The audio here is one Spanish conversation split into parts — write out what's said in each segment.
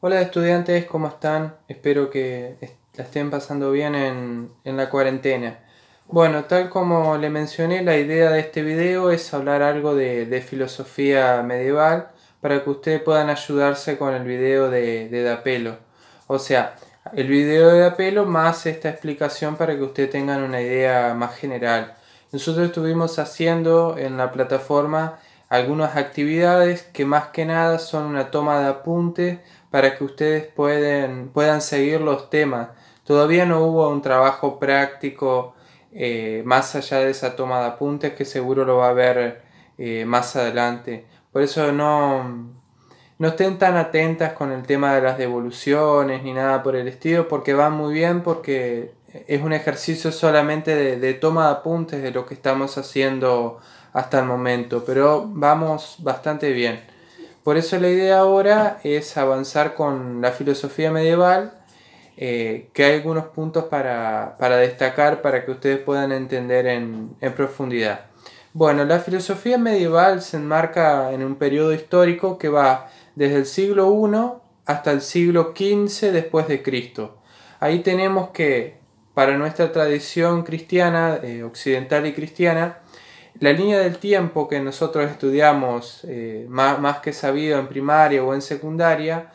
Hola estudiantes, ¿cómo están? Espero que la estén pasando bien en la cuarentena. Bueno, tal como le mencioné, la idea de este video es hablar algo de filosofía medieval para que ustedes puedan ayudarse con el video de Dapelo. O sea, el video de Dapelo más esta explicación para que ustedes tengan una idea más general. Nosotros estuvimos haciendo en la plataforma algunas actividades que más que nada son una toma de apuntes para que ustedes puedan seguir los temas. Todavía no hubo un trabajo práctico más allá de esa toma de apuntes que seguro lo va a ver más adelante. Por eso no estén tan atentas con el tema de las devoluciones ni nada por el estilo, porque van muy bien, porque es un ejercicio solamente de toma de apuntes de lo que estamos haciendo hasta el momento, pero vamos bastante bien. Por eso la idea ahora es avanzar con la filosofía medieval, que hay algunos puntos para destacar para que ustedes puedan entender en profundidad. Bueno, la filosofía medieval se enmarca en un periodo histórico que va desde el siglo I hasta el siglo XV después de Cristo. Ahí tenemos que, para nuestra tradición cristiana, occidental y cristiana, la línea del tiempo que nosotros estudiamos, más que sabido en primaria o en secundaria,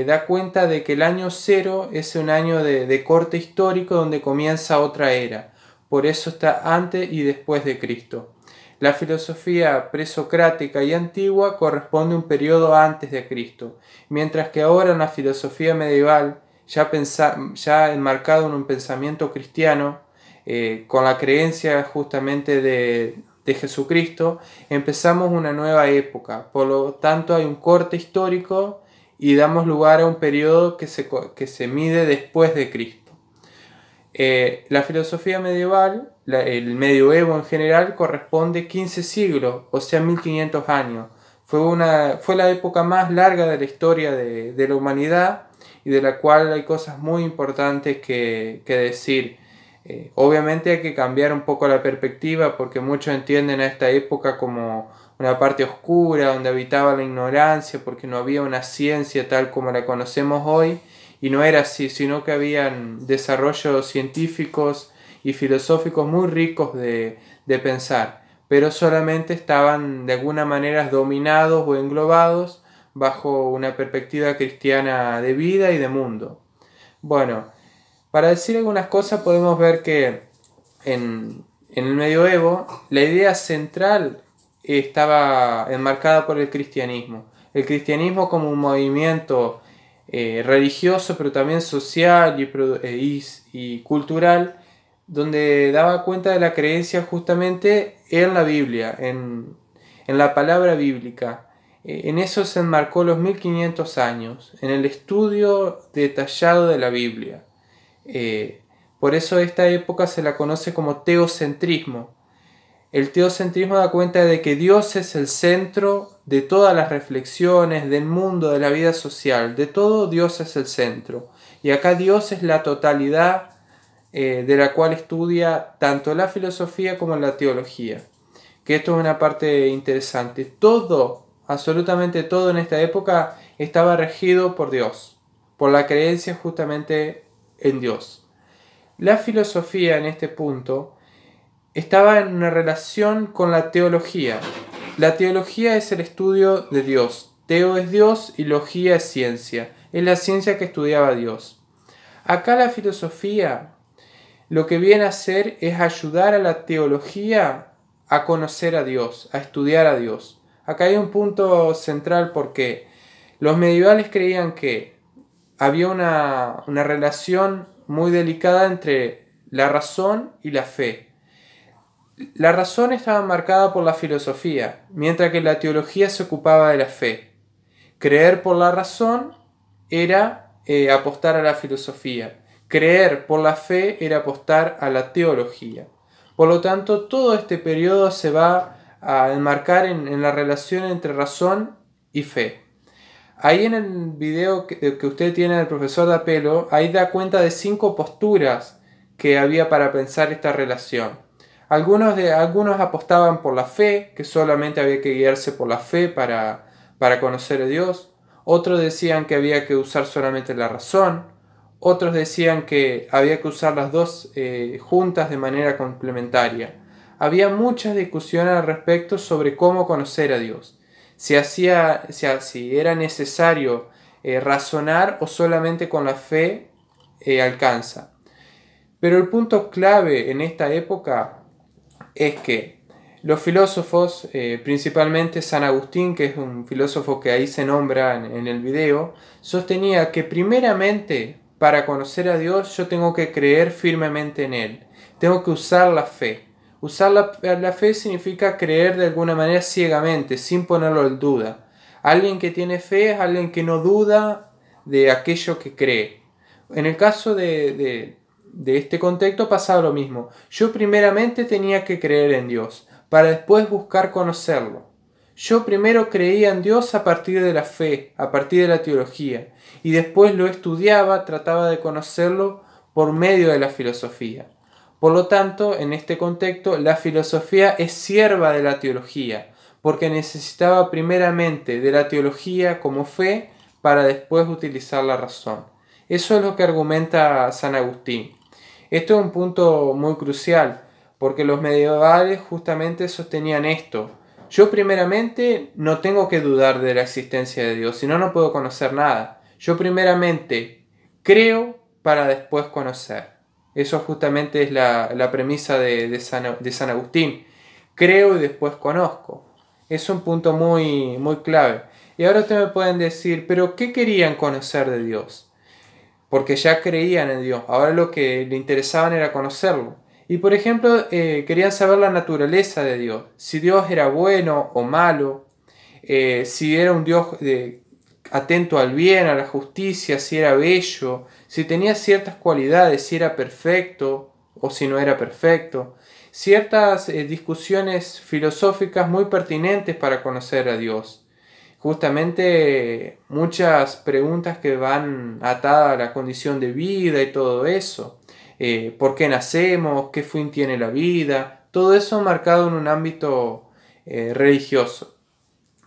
da cuenta de que el año cero es un año de corte histórico donde comienza otra era. Por eso está antes y después de Cristo. La filosofía presocrática y antigua corresponde a un periodo antes de Cristo, mientras que ahora en la filosofía medieval, ya enmarcado en un pensamiento cristiano, con la creencia justamente de Jesucristo, empezamos una nueva época. Por lo tanto, hay un corte histórico y damos lugar a un periodo que se mide después de Cristo. La filosofía medieval, el medioevo en general, corresponde 15 siglos, o sea, 1500 años. Fue la época más larga de la historia de la humanidad y de la cual hay cosas muy importantes que decir. Obviamente hay que cambiar un poco la perspectiva porque muchos entienden a esta época como una parte oscura donde habitaba la ignorancia porque no había una ciencia tal como la conocemos hoy, y no era así, sino que habían desarrollos científicos y filosóficos muy ricos de pensar, pero solamente estaban de alguna manera dominados o englobados bajo una perspectiva cristiana de vida y de mundo. Bueno, para decir algunas cosas podemos ver que en el medioevo la idea central estaba enmarcada por el cristianismo. El cristianismo como un movimiento religioso, pero también social y cultural, donde daba cuenta de la creencia justamente en la Biblia, en la palabra bíblica. En eso se enmarcó los 1500 años, en el estudio detallado de la Biblia. Eh, por eso esta época se la conoce como teocentrismo. El teocentrismo da cuenta de que Dios es el centro de todas las reflexiones, del mundo, de la vida social, de todo Dios es el centro. Y acá Dios es la totalidad de la cual estudia tanto la filosofía como la teología. Que esto es una parte interesante. Todo, absolutamente todo en esta época estaba regido por Dios, por la creencia justamente en Dios. La filosofía en este punto estaba en una relación con la teología. La teología es el estudio de Dios. Teo es Dios y logía es ciencia. Es la ciencia que estudiaba Dios. Acá la filosofía lo que viene a hacer es ayudar a la teología a conocer a Dios, a estudiar a Dios. Acá hay un punto central porque los medievales creían que había una relación muy delicada entre la razón y la fe. La razón estaba marcada por la filosofía, mientras que la teología se ocupaba de la fe. Creer por la razón era apostar a la filosofía. Creer por la fe era apostar a la teología. Por lo tanto, todo este periodo se va a enmarcar en la relación entre razón y fe. Ahí en el video que usted tiene del profesor Dapelo, ahí da cuenta de 5 posturas que había para pensar esta relación. Algunos apostaban por la fe, que solamente había que guiarse por la fe para conocer a Dios. otros decían que había que usar solamente la razón, otros decían que había que usar las dos juntas de manera complementaria. Había muchas discusiones al respecto sobre cómo conocer a Dios, si era necesario razonar o solamente con la fe alcanza. Pero el punto clave en esta época es que los filósofos, principalmente San Agustín, que es un filósofo que ahí se nombra en el video, sostenía que primeramente para conocer a Dios yo tengo que creer firmemente en Él, tengo que usar la fe. Usar la fe significa creer de alguna manera ciegamente, sin ponerlo en duda. Alguien que tiene fe es alguien que no duda de aquello que cree. En el caso de este contexto pasaba lo mismo. Yo primeramente tenía que creer en Dios, para después buscar conocerlo. Yo primero creía en Dios a partir de la fe, a partir de la teología, y después lo estudiaba, trataba de conocerlo por medio de la filosofía. Por lo tanto, en este contexto, la filosofía es sierva de la teología, porque necesitaba primeramente de la teología como fe para después utilizar la razón. Eso es lo que argumenta San Agustín. Esto es un punto muy crucial, porque los medievales justamente sostenían esto. Yo primeramente no tengo que dudar de la existencia de Dios, si no, no puedo conocer nada. Yo primeramente creo para después conocer. Eso justamente es la premisa de San Agustín. Creo y después conozco. Es un punto muy, muy clave. Y ahora ustedes me pueden decir, ¿pero qué querían conocer de Dios? Porque ya creían en Dios. Ahora lo que le interesaban era conocerlo. Y por ejemplo, querían saber la naturaleza de Dios. Si Dios era bueno o malo. Si era un Dios atento al bien, a la justicia, si era bello, si tenía ciertas cualidades, si era perfecto o si no era perfecto. Ciertas discusiones filosóficas muy pertinentes para conocer a Dios. Justamente muchas preguntas que van atadas a la condición de vida y todo eso. ¿Por qué nacemos? ¿Qué fin tiene la vida? Todo eso marcado en un ámbito religioso.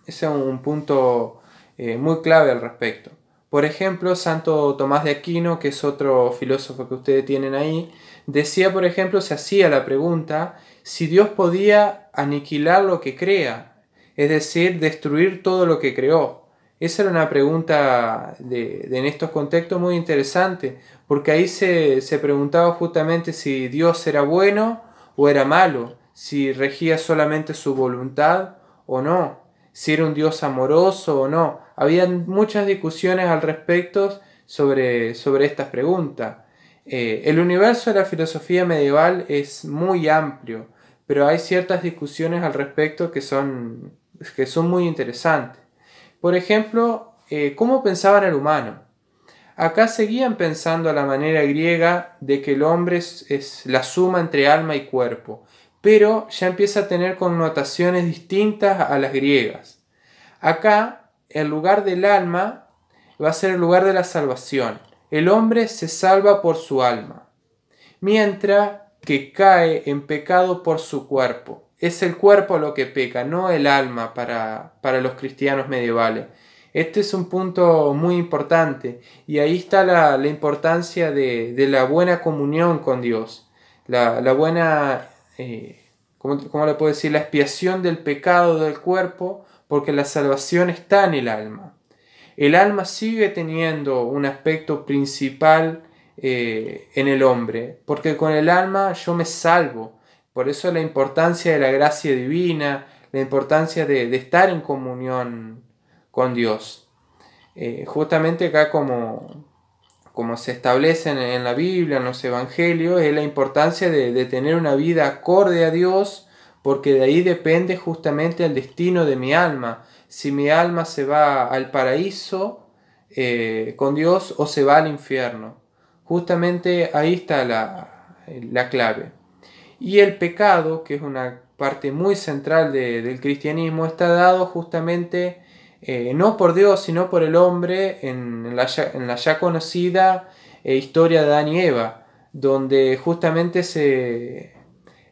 Ese es un punto muy clave al respecto. Por ejemplo, Santo Tomás de Aquino, que es otro filósofo que ustedes tienen ahí, decía, por ejemplo, se hacía la pregunta si Dios podía aniquilar lo que crea, es decir, destruir todo lo que creó. Esa era una pregunta en estos contextos muy interesante, porque ahí se preguntaba justamente si Dios era bueno o era malo, si regía solamente su voluntad o no, si era un Dios amoroso o no. Había muchas discusiones al respecto sobre estas preguntas. El universo de la filosofía medieval es muy amplio, pero hay ciertas discusiones al respecto que son muy interesantes. Por ejemplo, ¿cómo pensaban el humano? Acá seguían pensando a la manera griega de que el hombre es la suma entre alma y cuerpo, pero ya empieza a tener connotaciones distintas a las griegas. Acá, el lugar del alma va a ser el lugar de la salvación. El hombre se salva por su alma, mientras que cae en pecado por su cuerpo. Es el cuerpo lo que peca, no el alma para los cristianos medievales. Este es un punto muy importante y ahí está la importancia de la buena comunión con Dios, la buena, ¿cómo le puedo decir? La expiación del pecado del cuerpo, porque la salvación está en el alma. El alma sigue teniendo un aspecto principal en el hombre, porque con el alma yo me salvo. Por eso la importancia de la gracia divina, la importancia de estar en comunión con Dios. Justamente acá como se establece en la Biblia, en los Evangelios, es la importancia de tener una vida acorde a Dios, porque de ahí depende justamente el destino de mi alma. Si mi alma se va al paraíso con Dios o se va al infierno. Justamente ahí está la clave. Y el pecado, que es una parte muy central del cristianismo, está dado justamente no por Dios, sino por el hombre en la ya conocida historia de Adán y Eva, donde justamente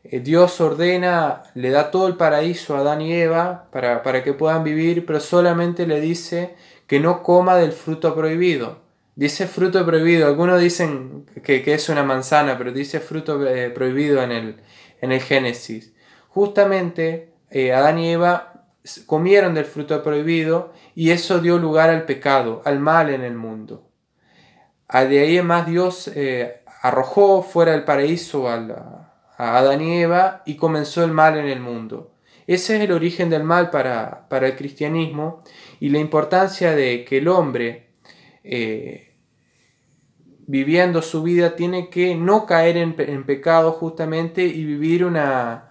Dios ordena, le da todo el paraíso a Adán y Eva para que puedan vivir, pero solamente le dice que no coma del fruto prohibido. Dice fruto prohibido, algunos dicen que es una manzana, pero dice fruto prohibido en el Génesis. Justamente Adán y Eva comieron del fruto prohibido y eso dio lugar al pecado, al mal en el mundo. De ahí en más Dios arrojó fuera del paraíso a Adán y Eva y comenzó el mal en el mundo. Ese es el origen del mal para el cristianismo y la importancia de que el hombre viviendo su vida tiene que no caer en pecado justamente y vivir una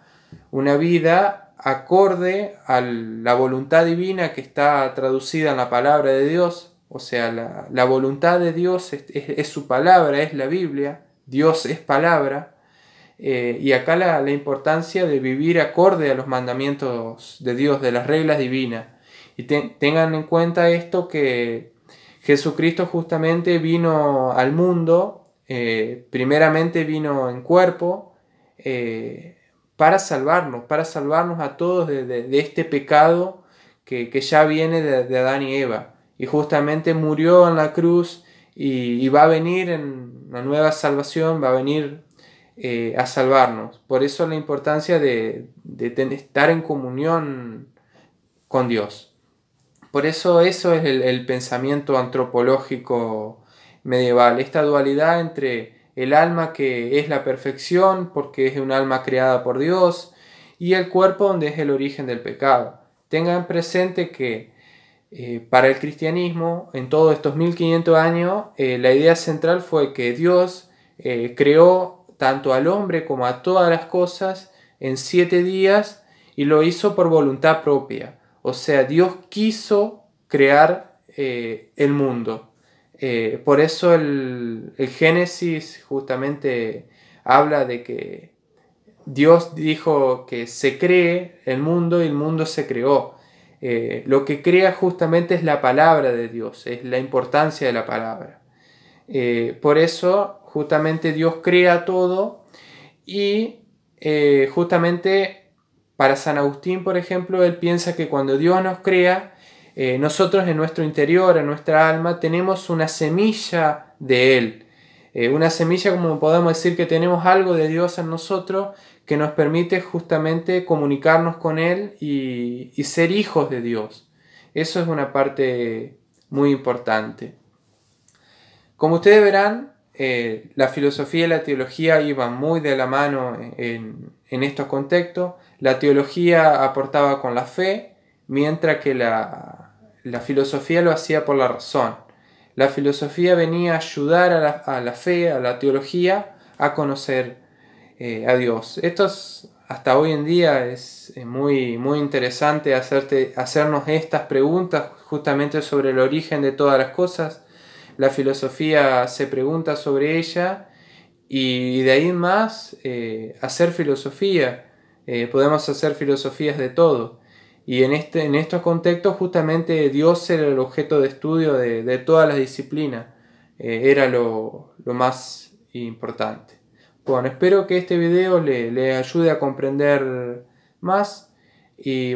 vida acorde a la voluntad divina que está traducida en la palabra de Dios. O sea, la voluntad de Dios es su palabra, es la Biblia. Dios es palabra. Y acá la importancia de vivir acorde a los mandamientos de Dios, de las reglas divinas. Y tengan en cuenta esto, que Jesucristo justamente vino al mundo, primeramente vino en cuerpo, para salvarnos a todos de este pecado que ya viene de Adán y Eva. Y justamente murió en la cruz y va a venir en una nueva salvación, va a venir a salvarnos. Por eso la importancia de estar en comunión con Dios. Por eso es el pensamiento antropológico medieval, esta dualidad entre el alma, que es la perfección porque es un alma creada por Dios, y el cuerpo, donde es el origen del pecado. Tengan presente que para el cristianismo, en todos estos 1500 años, la idea central fue que Dios creó tanto al hombre como a todas las cosas en 7 días y lo hizo por voluntad propia. O sea, Dios quiso crear el mundo. Por eso el Génesis justamente habla de que Dios dijo que se cree el mundo y el mundo se creó. Lo que crea justamente es la palabra de Dios, es la importancia de la palabra. Por eso justamente Dios crea todo y justamente para San Agustín, por ejemplo, él piensa que cuando Dios nos crea, nosotros en nuestro interior, en nuestra alma, tenemos una semilla de Él. Una semilla, como podemos decir, que tenemos algo de Dios en nosotros que nos permite justamente comunicarnos con Él y ser hijos de Dios. Eso es una parte muy importante. Como ustedes verán, la filosofía y la teología iban muy de la mano en estos contextos. La teología aportaba con la fe, mientras que la filosofía lo hacía por la razón. La filosofía venía a ayudar a la fe, a la teología, a conocer a Dios. Hasta hoy en día es muy, muy interesante hacernos estas preguntas justamente sobre el origen de todas las cosas. La filosofía se pregunta sobre ella y de ahí en más hacer filosofía. Podemos hacer filosofías de todo. Y en estos contextos justamente Dios era el objeto de estudio de todas las disciplinas. Era lo más importante. Bueno, espero que este video le ayude a comprender más y